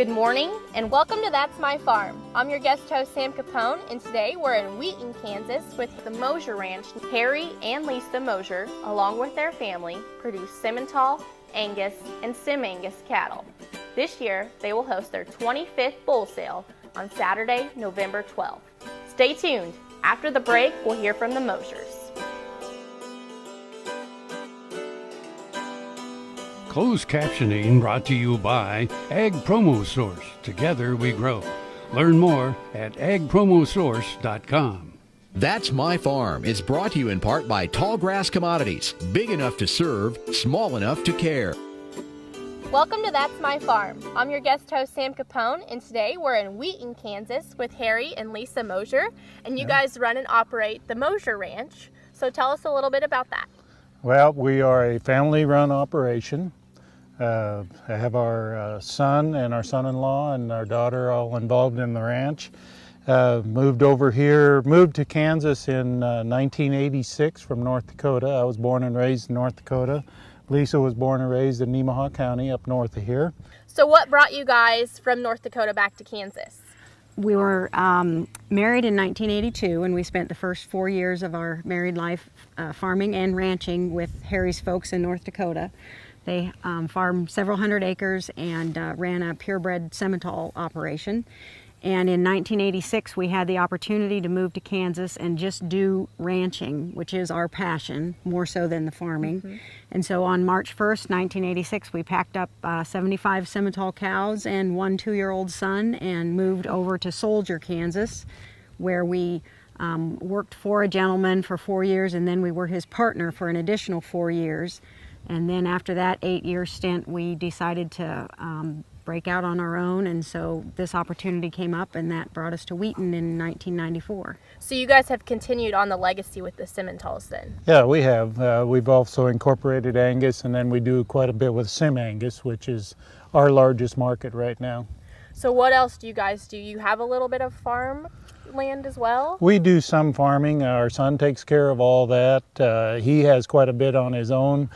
Good morning and welcome to That's My Farm. I'm your guest host Sam Capoun, and today we're in Wheaton, Kansas with the Moser Ranch. Harry and Lisa Moser, along with their family, produce Simmental, Angus, and SimAngus cattle. This year, they will host their 25th bull sale on Saturday, November 12th. Stay tuned. After the break, we'll hear from the Mosers. Closed captioning brought to you by Ag Promo Source. Together we grow. Learn more at agpromosource.com. That's My Farm is brought to you in part by Tallgrass Commodities. Big enough to serve, small enough to care. Welcome to That's My Farm. I'm your guest host Sam Capoun, and today we're in Wheaton, Kansas with Harry and Lisa Moser, and you guys run and operate the Moser Ranch. So tell us a little bit about that. Well, we are a family-run operation. I have our son and our son-in-law and our daughter all involved in the ranch. Moved to Kansas in 1986 from North Dakota. I was born and raised in North Dakota. Lisa was born and raised in Nemaha County up north of here. So what brought you guys from North Dakota back to Kansas? We were married in 1982, and we spent the first 4 years of our married life farming and ranching with Harry's folks in North Dakota. They farmed several hundred acres and ran a purebred Simmental operation. And in 1986, we had the opportunity to move to Kansas and just do ranching, which is our passion, more so than the farming. Mm-hmm. And so on March 1st, 1986, we packed up 75 Simmental cows and one 2-year-old son and moved over to Soldier, Kansas, where we worked for a gentleman for 4 years, and then we were his partner for an additional 4 years. And then after that 8-year stint, we decided to break out on our own, and so this opportunity came up, and that brought us to Wheaton in 1994. So you guys have continued on the legacy with the Simmentals then? Yeah, we have. We've also incorporated Angus, and then we do quite a bit with SimAngus, which is our largest market right now. So what else do you guys do? You have a little bit of farm land as well? We do some farming. Our son takes care of all that. He has quite a bit on his own.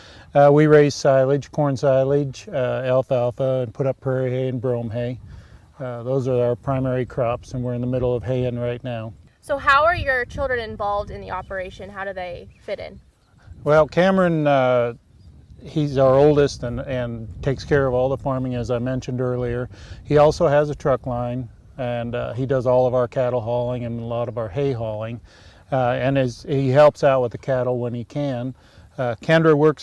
We raise silage, corn silage, alfalfa, and put up prairie hay and brome hay. Those are our primary crops, and we're in the middle of haying right now. So how are your children involved in the operation? How do they fit in? Well, Cameron, he's our oldest and takes care of all the farming, as I mentioned earlier. He also has a truck line, and he does all of our cattle hauling and a lot of our hay hauling, and he helps out with the cattle when he can. Kendra works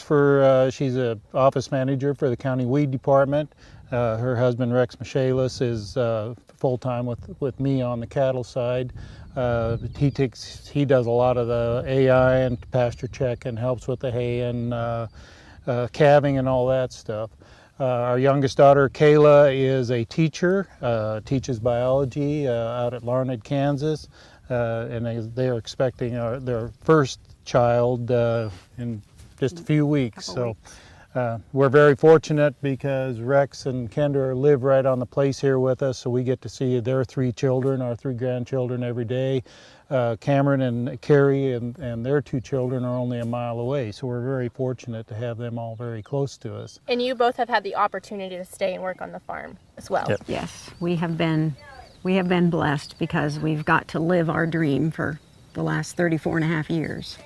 she's an office manager for the county weed department. Her husband Rex Michaelis is full-time with me on the cattle side. He does a lot of the AI and pasture check and helps with the hay and calving and all that stuff. Our youngest daughter, Kayla, is a teacher, teaches biology out at Larned, Kansas, and they are expecting their first child in just a few weeks. So we're very fortunate because Rex and Kendra live right on the place here with us, so we get to see their 3 children, our 3 grandchildren every day. Cameron and Carrie and their 2 children are only a mile away, so we're very fortunate to have them all very close to us. And you both have had the opportunity to stay and work on the farm as well. Yep. Yes, we have been blessed because we've got to live our dream for the last 34 and a half years.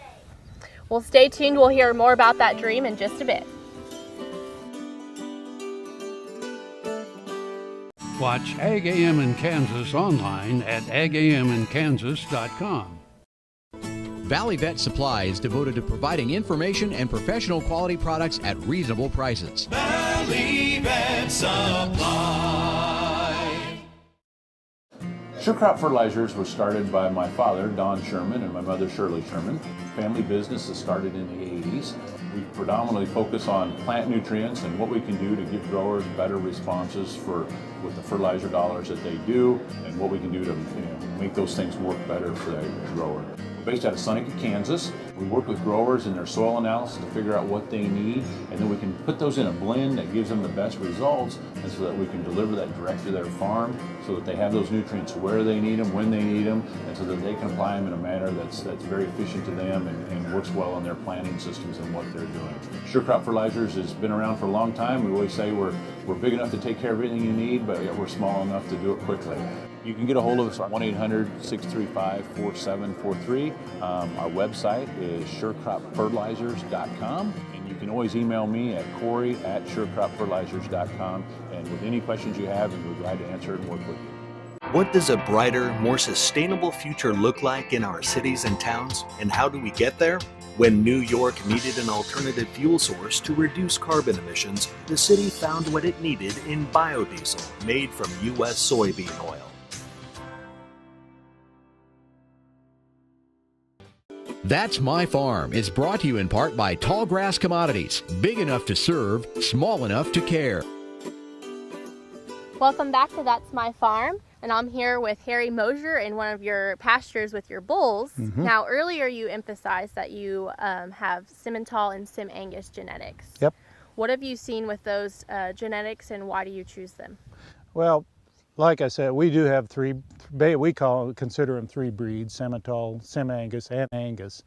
Well, stay tuned. We'll hear more about that dream in just a bit. Watch Ag AM in Kansas online at agaminkansas.com. Valley Vet Supply is devoted to providing information and professional quality products at reasonable prices. Valley Vet Supply. Sure Crop Fertilizers was started by my father, Don Sherman, and my mother, Shirley Sherman. Family business that started in the 80s. We predominantly focus on plant nutrients and what we can do to give growers better responses with the fertilizer dollars that they do, and what we can do to make those things work better for the grower. based out of Seneca, Kansas. We work with growers in their soil analysis to figure out what they need, and then we can put those in a blend that gives them the best results, and so that we can deliver that direct to their farm so that they have those nutrients where they need them, when they need them, and so that they can apply them in a manner that's very efficient to them and works well in their planting systems and what they're doing. Sure Crop Fertilizers has been around for a long time. We always say we're big enough to take care of everything you need, but yet we're small enough to do it quickly. You can get a hold of us at 1-800-635-4743. Our website is surecropfertilizers.com, and you can always email me at Corey@surecropfertilizers.com, and with any questions you have, we'll be glad to answer it and work with you. What does a brighter, more sustainable future look like in our cities and towns, and how do we get there? When New York needed an alternative fuel source to reduce carbon emissions, the city found what it needed in biodiesel, made from U.S. soybean oil. That's My Farm. It's brought to you in part by Tallgrass Commodities. Big enough to serve, small enough to care. Welcome back to That's My Farm, and I'm here with Harry Moser in one of your pastures with your bulls. Now, earlier you emphasized that you have Simmental and SimAngus genetics. Yep. What have you seen with those genetics, and why do you choose them? Well, like I said, we do have three, consider them three breeds: Simmental, SimAngus, and Angus.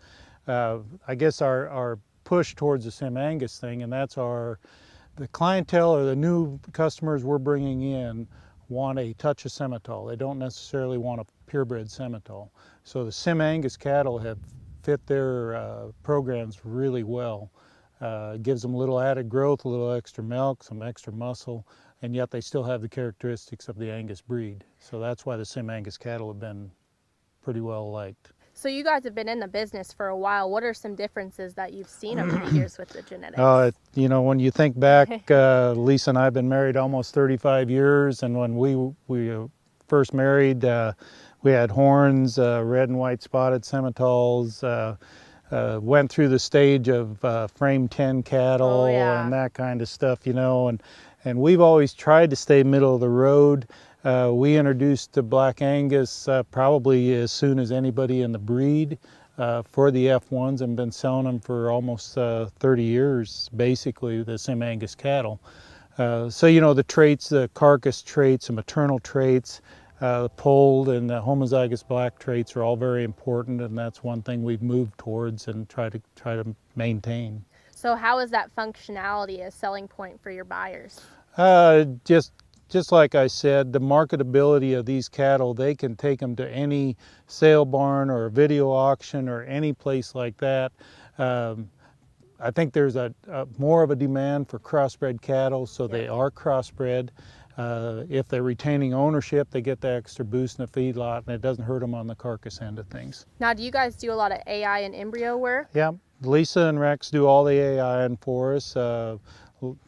I guess our push towards the SimAngus thing, and that's the clientele or the new customers we're bringing in want a touch of Simmental. They don't necessarily want a purebred Simmental. So the SimAngus cattle have fit their programs really well. It gives them a little added growth, a little extra milk, some extra muscle, and yet they still have the characteristics of the Angus breed. So that's why the SimAngus cattle have been pretty well liked. So you guys have been in the business for a while. What are some differences that you've seen over the years with the genetics? You know, when you think back, Lisa and I have been married almost 35 years, and when we first married, we had horns, red and white spotted Simmentals, went through the stage of frame 10 cattle and that kind of stuff, you know, and we've always tried to stay middle of the road. We introduced the Black Angus probably as soon as anybody in the breed for the F1s, and been selling them for almost 30 years, basically, the SimAngus cattle. So, you know, the traits, the carcass traits, the maternal traits, the polled and the homozygous black traits are all very important, and that's one thing we've moved towards and try to maintain. So how is that functionality a selling point for your buyers? Just like I said, the marketability of these cattle, they can take them to any sale barn or a video auction or any place like that. I think there's more of a demand for crossbred cattle, so they are crossbred. If they're retaining ownership, they get the extra boost in the feedlot, and it doesn't hurt them on the carcass end of things. Now, do you guys do a lot of AI and embryo work? Yeah, Lisa and Rex do all the AI for us.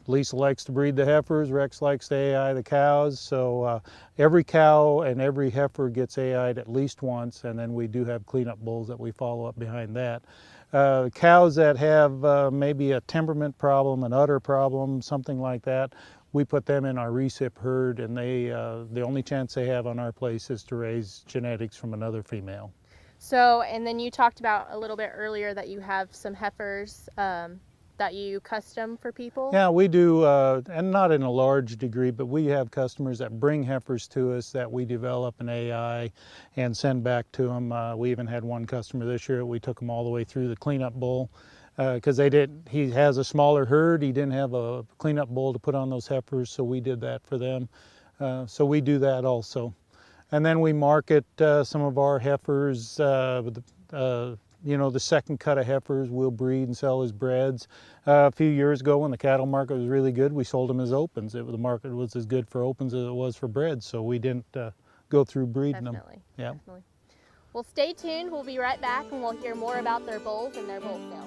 Lisa likes to breed the heifers, Rex likes to AI the cows, so every cow and every heifer gets AI'd at least once, and then we do have cleanup bulls that we follow up behind that. Cows that have maybe a temperament problem, an udder problem, something like that, we put them in our recip herd, and the only chance they have on our place is to raise genetics from another female. So, and then you talked about a little bit earlier that you have some heifers that you custom for people? Yeah, we do, and not in a large degree, but we have customers that bring heifers to us that we develop an AI and send back to them. We even had one customer this year, we took him all the way through the cleanup bull because he has a smaller herd, he didn't have a cleanup bull to put on those heifers, so we did that for them. So we do that also. And then we market some of our heifers, you know, the second cut of heifers we'll breed and sell as breds. A few years ago when the cattle market was really good, we sold them as opens. The market was as good for opens as it was for breds, so we didn't go through breeding them. Yeah. Definitely. Well, stay tuned. We'll be right back and we'll hear more about their bulls and their bull sale.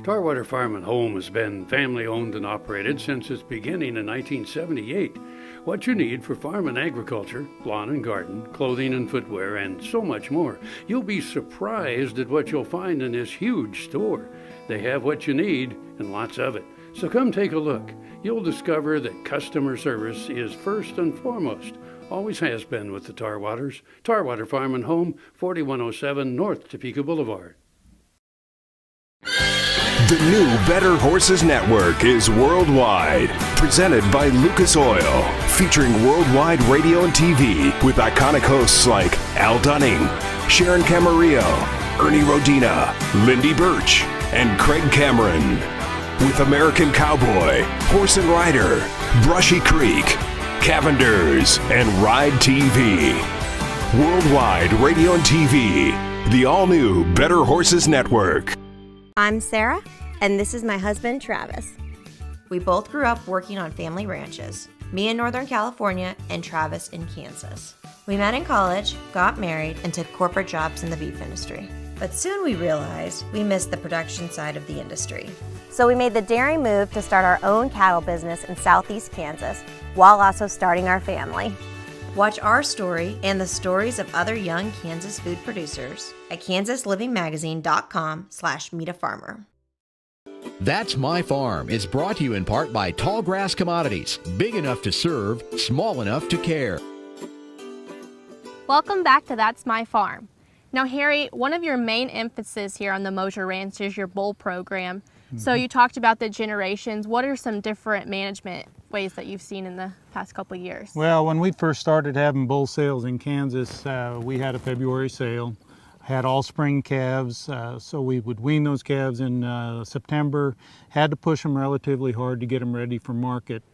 Tarwater Farm and Home has been family owned and operated since its beginning in 1978. What you need for farm and agriculture, lawn and garden, clothing and footwear, and so much more. You'll be surprised at what you'll find in this huge store. They have what you need and lots of it. So come take a look. You'll discover that customer service is first and foremost. Always has been with the Tarwaters. Tarwater Farm and Home, 4107 North Topeka Boulevard. The new Better Horses Network is worldwide. Presented by Lucas Oil. Featuring worldwide radio and TV with iconic hosts like Al Dunning, Sharon Camarillo, Ernie Rodina, Lindy Birch, and Craig Cameron. With American Cowboy, Horse and Rider, Brushy Creek, Cavenders, and Ride TV. Worldwide radio and TV. The all-new Better Horses Network. I'm Sarah, and this is my husband, Travis. We both grew up working on family ranches, me in Northern California and Travis in Kansas. We met in college, got married, and took corporate jobs in the beef industry. But soon we realized we missed the production side of the industry. So we made the daring move to start our own cattle business in southeast Kansas, while also starting our family. Watch our story and the stories of other young Kansas food producers at kansaslivingmagazine.com/meetafarmer. That's My Farm is brought to you in part by Tallgrass Commodities. Big enough to serve, small enough to care. Welcome back to That's My Farm. Now, Harry, one of your main emphasis here on the Moser Ranch is your bull program. So you talked about the generations. What are some different management ways that you've seen in the past couple of years? Well, when we first started having bull sales in Kansas, we had a February sale, had all spring calves, so we would wean those calves in September, had to push them relatively hard to get them ready for market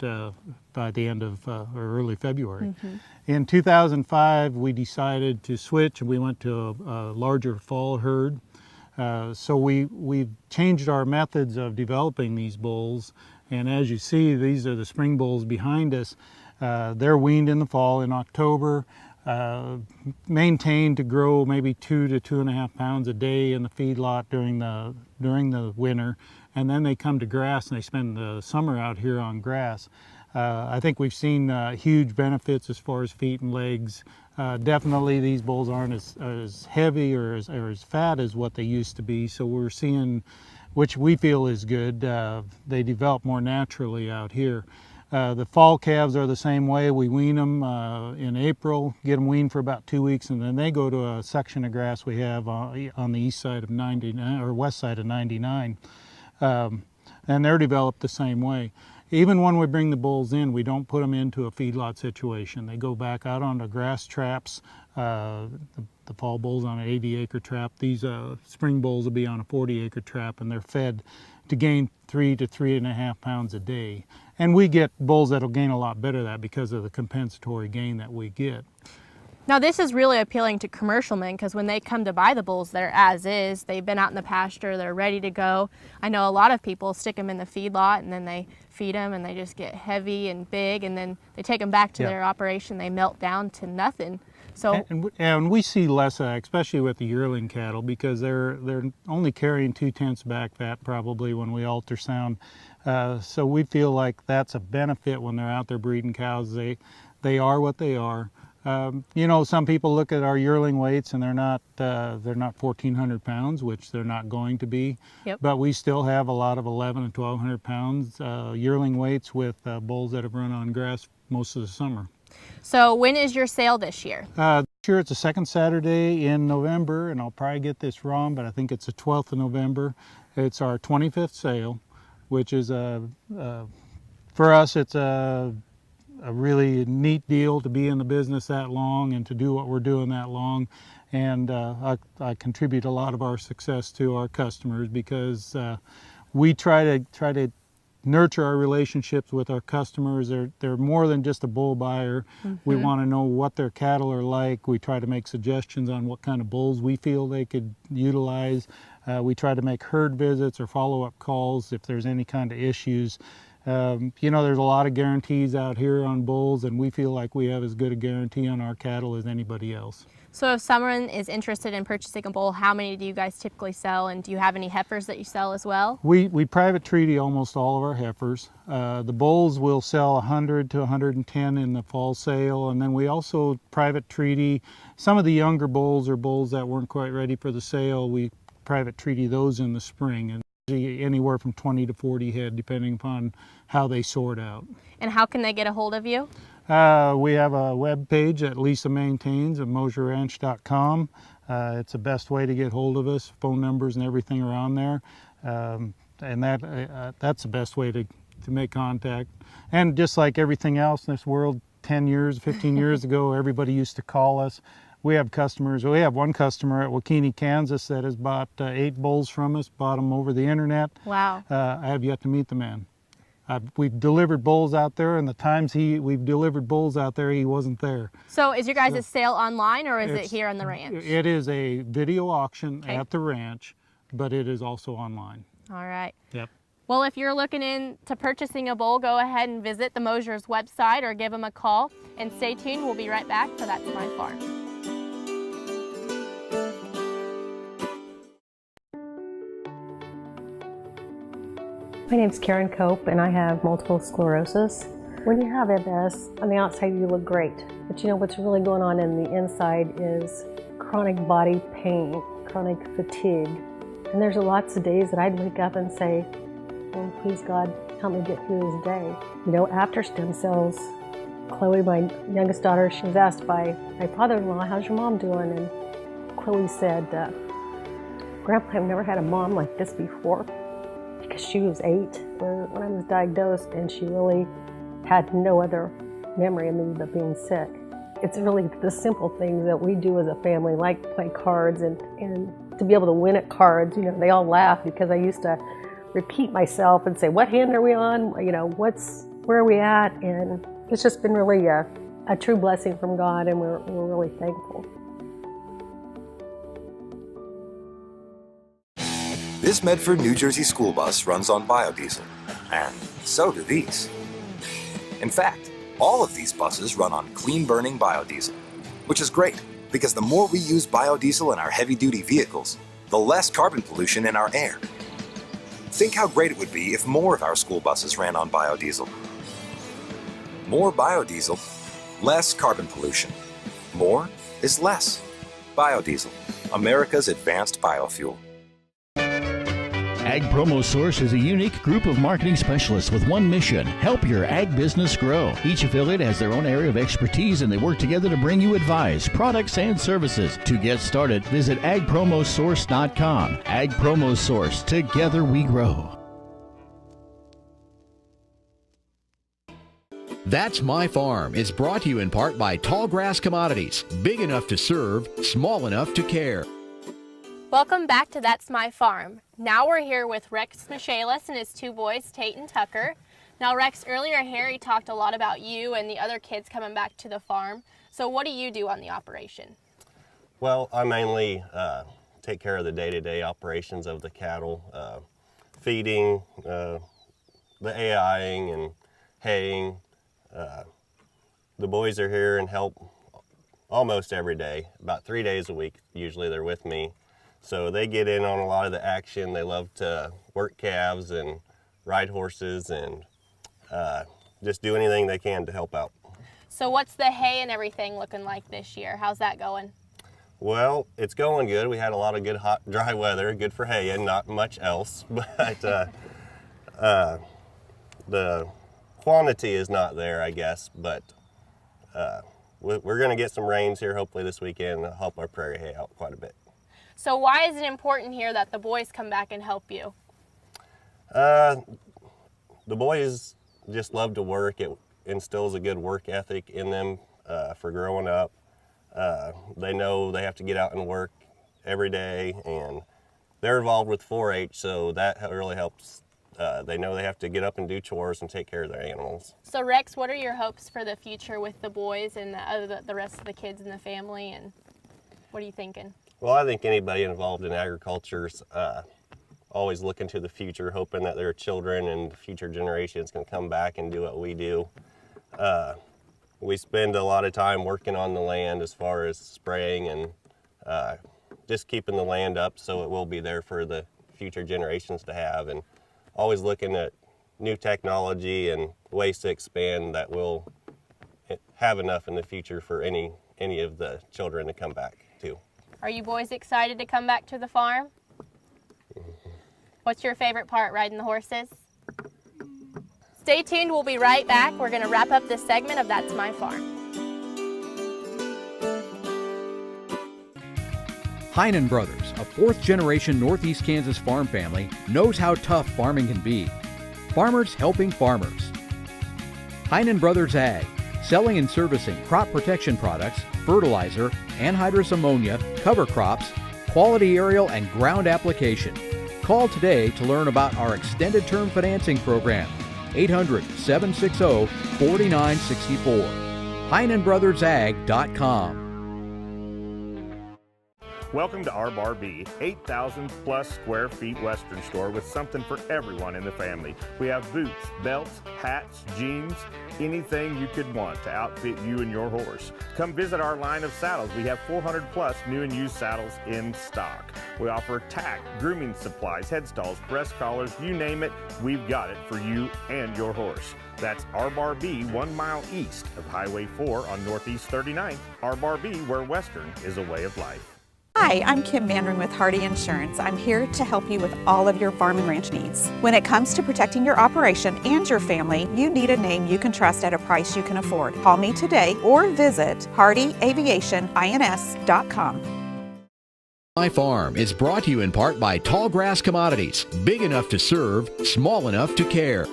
by the end of or early February. In 2005, we decided to switch and we went to a larger fall herd. So we've changed our methods of developing these bulls, and as you see, these are the spring bulls behind us. They're weaned in the fall in October, maintained to grow maybe 2 to 2.5 pounds a day in the feedlot during the winter, and then they come to grass and they spend the summer out here on grass. I think we've seen huge benefits as far as feet and legs. Definitely these bulls aren't as heavy or as fat as what they used to be, so we're seeing, which we feel is good, they develop more naturally out here. The fall calves are the same way. We wean them in April, get them weaned for about 2 weeks, and then they go to a section of grass we have on the east side of 99, or west side of 99, and they're developed the same way. Even when we bring the bulls in, we don't put them into a feedlot situation. They go back out onto grass traps. The fall bulls on an 80-acre trap. These spring bulls will be on a 40-acre trap, and they're fed to gain 3 to 3.5 pounds a day. And we get bulls that'll gain a lot better than that because of the compensatory gain that we get. Now, this is really appealing to commercial men because when they come to buy the bulls, they're as is. They've been out in the pasture, they're ready to go. I know a lot of people stick them in the feedlot and then they feed them and they just get heavy and big, and then they take them back to their operation, they melt down to nothing. So, and we see less, especially with the yearling cattle, because they're only carrying 2/10 back fat probably when we ultrasound. So we feel like that's a benefit when they're out there breeding cows. They are what they are. You know, some people look at our yearling weights and they're not 1,400 pounds, which they're not going to be. Yep. But we still have a lot of 1,100 and 1,200 pounds yearling weights with bulls that have run on grass most of the summer. So when is your sale this year? This year it's the second Saturday in November, and I'll probably get this wrong, but I think it's the 12th of November. It's our 25th sale, which is for us it's a really neat deal to be in the business that long and to do what we're doing that long. And I contribute a lot of our success to our customers because we try to nurture our relationships with our customers. They're more than just a bull buyer. We want to know what their cattle are like. We try to make suggestions on what kind of bulls we feel they could utilize. We try to make herd visits or follow-up calls if there's any kind of issues. You know, there's a lot of guarantees out here on bulls, and we feel like we have as good a guarantee on our cattle as anybody else. So if someone is interested in purchasing a bull, how many do you guys typically sell, and do you have any heifers that you sell as well? We private treaty almost all of our heifers. The bulls will sell 100 to 110 in the fall sale, and then we also private treaty some of the younger bulls or bulls that weren't quite ready for the sale. We private treaty those in the spring, and anywhere from 20 to 40 head depending upon how they sort out. And how can they get a hold of you? We have a web page that Lisa maintains at moserranch.com. It's the best way to get hold of us. Phone numbers and everything are on there. And that's the best way to make contact. And just like everything else in this world, 10 years, 15 years ago, everybody used to call us. We have customers. We have one customer at Wheaton, Kansas that has bought 8 bulls from us, bought them over the internet. Wow. I have yet to meet the man. We've delivered bulls out there, and the times we've delivered bulls out there, he wasn't there. So is your guys' sale online, or is it here on the ranch? It is a video auction at the ranch, but it is also online. All right. Yep. Well, if you're looking into purchasing a bull, go ahead and visit the Mosers website or give them a call. And stay tuned. We'll be right back for That's My Farm. My name's Karen Cope, and I have multiple sclerosis. When you have MS, on the outside you look great, but you know what's really going on in the inside is chronic body pain, chronic fatigue. And there's lots of days that I'd wake up and say, oh, please God, help me get through this day. You know, after stem cells, Chloe, my youngest daughter, she was asked by my father-in-law, how's your mom doing? And Chloe said, Grandpa, I've never had a mom like this before. Because she was 8 when I was diagnosed, and she really had no other memory of me but being sick. It's really the simple things that we do as a family, like play cards, and to be able to win at cards. You know, they all laugh because I used to repeat myself and say, what hand are we on? You know, where are we at? And it's just been really a true blessing from God, and we're really thankful. This Medford, New Jersey school bus runs on biodiesel, and so do these. In fact, all of these buses run on clean-burning biodiesel, which is great because the more we use biodiesel in our heavy-duty vehicles, the less carbon pollution in our air. Think how great it would be if more of our school buses ran on biodiesel. More biodiesel, less carbon pollution. More is less. Biodiesel, America's advanced biofuel. Ag Promo Source is a unique group of marketing specialists with one mission: help your ag business grow. Each affiliate has their own area of expertise, and they work together to bring you advice, products, and services. To get started, visit agpromosource.com. Ag Promo Source. Together we grow. That's My Farm is brought to you in part by Tallgrass Commodities. Big enough to serve, small enough to care. Welcome back to That's My Farm. Now we're here with Rex Michaelis and his 2 boys, Tate and Tucker. Now Rex, earlier Harry talked a lot about you and the other kids coming back to the farm. So what do you do on the operation? Well, I mainly take care of the day-to-day operations of the cattle, feeding, the AIing and haying. The boys are here and help almost every day, about 3 days a week. Usually they're with me. So they get in on a lot of the action. They love to work calves and ride horses and just do anything they can to help out. So what's the hay and everything looking like this year? How's that going? Well, it's going good. We had a lot of good hot, dry weather, good for hay and not much else. But the quantity is not there, I guess. But we're going to get some rains here hopefully this weekend and help our prairie hay out quite a bit. So why is it important here that the boys come back and help you? The boys just love to work. It instills a good work ethic in them for growing up. They know they have to get out and work every day, and they're involved with 4-H, so that really helps. They know they have to get up and do chores and take care of their animals. So Rex, what are your hopes for the future with the boys and the rest of the kids in the family, and what are you thinking? Well, I think anybody involved in agriculture's always looking to the future, hoping that their children and future generations can come back and do what we do. We spend a lot of time working on the land as far as spraying and just keeping the land up so it will be there for the future generations to have, and always looking at new technology and ways to expand that will have enough in the future for any of the children to come back to. Are you boys excited to come back to the farm? What's your favorite part, riding the horses? Stay tuned, we'll be right back. We're going to wrap up this segment of That's My Farm. HEINEN Brothers, a fourth-generation Northeast Kansas farm family, knows how tough farming can be. Farmers helping farmers. HEINEN Brothers Ag, selling and servicing crop protection products, fertilizer, anhydrous ammonia, cover crops, quality aerial and ground application. Call today to learn about our extended term financing program. 800-760-4964. HeinenBrothersAg.com. Welcome to our Bar B, 8,000 plus square feet Western store with something for everyone in the family. We have boots, belts, hats, jeans, anything you could want to outfit you and your horse. Come visit our line of saddles. We have 400 plus new and used saddles in stock. We offer tack, grooming supplies, headstalls, breast collars, you name it, we've got it for you and your horse. That's our Bar B, 1 mile east of Highway 4 on Northeast 39th. Our Bar B, where Western is a way of life. Hi, I'm Kim Mandring with Hardy Insurance. I'm here to help you with all of your farm and ranch needs. When it comes to protecting your operation and your family, you need a name you can trust at a price you can afford. Call me today or visit hardyaviationins.com. My Farm is brought to you in part by Tallgrass Commodities, big enough to serve, small enough to care.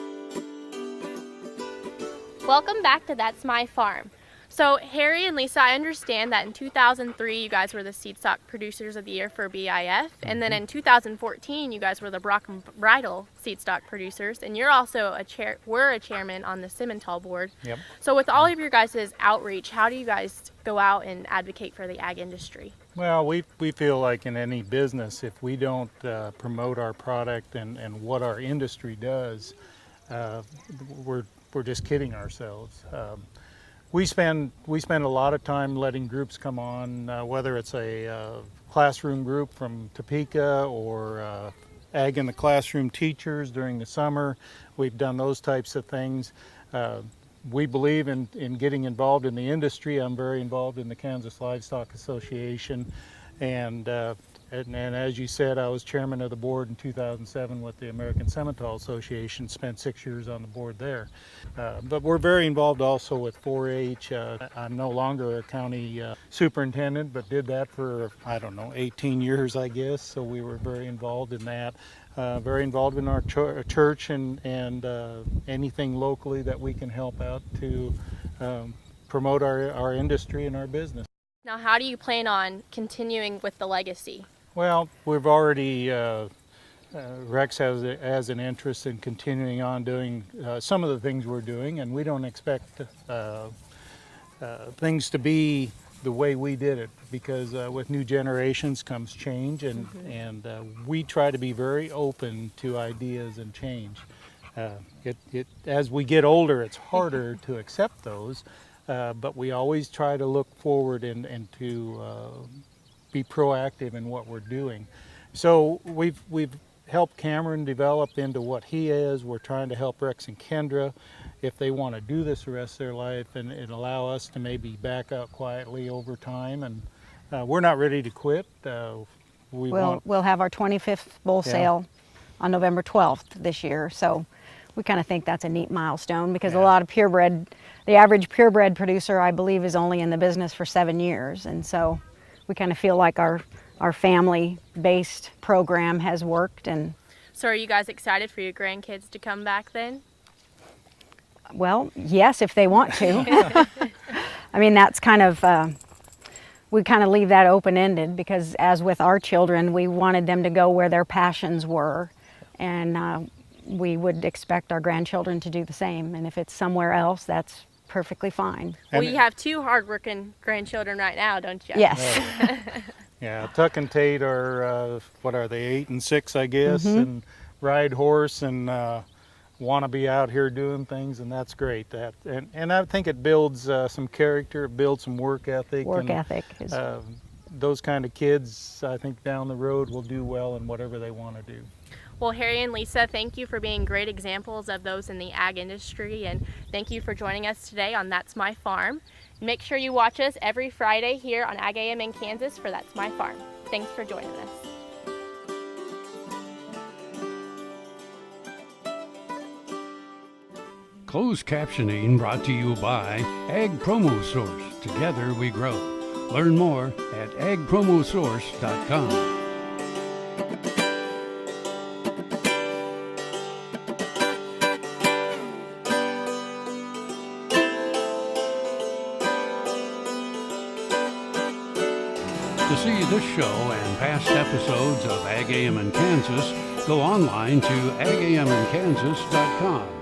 Welcome back to That's My Farm. So Harry and Lisa, I understand that in 2003 you guys were the Seed Stock Producers of the Year for BIF, and then in 2014 you guys were the Brock and Bridle Seed Stock Producers, and you're also a chairman on the Simmental board. Yep. So with all of your guys' outreach, how do you guys go out and advocate for the ag industry? Well, we feel like in any business, if we don't promote our product and what our industry does, we're just kidding ourselves. We spend a lot of time letting groups come on, whether it's a classroom group from Topeka or Ag in the Classroom teachers during the summer. We've done those types of things. We believe in getting involved in the industry. I'm very involved in the Kansas Livestock Association, and as you said, I was chairman of the board in 2007 with the American Simmental Association, spent 6 years on the board there. But we're very involved also with 4-H. I'm no longer a county superintendent, but did that for, 18 years, I guess, so we were very involved in that. Very involved in our church and anything locally that we can help out to promote our industry and our business. Now, how do you plan on continuing with the legacy? Well, we've already, Rex has an interest in continuing on doing some of the things we're doing, and we don't expect things to be the way we did it, because with new generations comes change, and we try to be very open to ideas and change. As we get older, it's harder to accept those, but we always try to look forward and to be proactive in what we're doing. So we've helped Cameron develop into what he is. We're trying to help Rex and Kendra if they want to do this the rest of their life, and allow us to maybe back out quietly over time. And we're not ready to quit. We'll have our 25th bull sale on November 12th this year, so we kind of think that's a neat milestone, because a lot of purebred, the average purebred producer, I believe, is only in the business for 7 years, and so we kind of feel like our family-based program has worked. And so are you guys excited for your grandkids to come back then? Well, yes, if they want to. I mean, that's kind of, we kind of leave that open-ended, because as with our children, we wanted them to go where their passions were, and we would expect our grandchildren to do the same. And if it's somewhere else, that's perfectly fine. Well, you have 2 hard-working grandchildren right now, don't you? Yes. Yeah, Tuck and Tate are, what are they, 8 and 6, I guess, and ride horse and want to be out here doing things, and that's great. And I think it builds some character, it builds some work ethic. Those kind of kids, I think, down the road will do well in whatever they want to do. Well, Harry and Lisa, thank you for being great examples of those in the ag industry, and thank you for joining us today on That's My Farm. Make sure you watch us every Friday here on Ag AM in Kansas for That's My Farm. Thanks for joining us. Closed captioning brought to you by Ag Promo Source. Together we grow. Learn more at agpromosource.com. To see this show and past episodes of Ag AM in Kansas, go online to agamInKansas.com.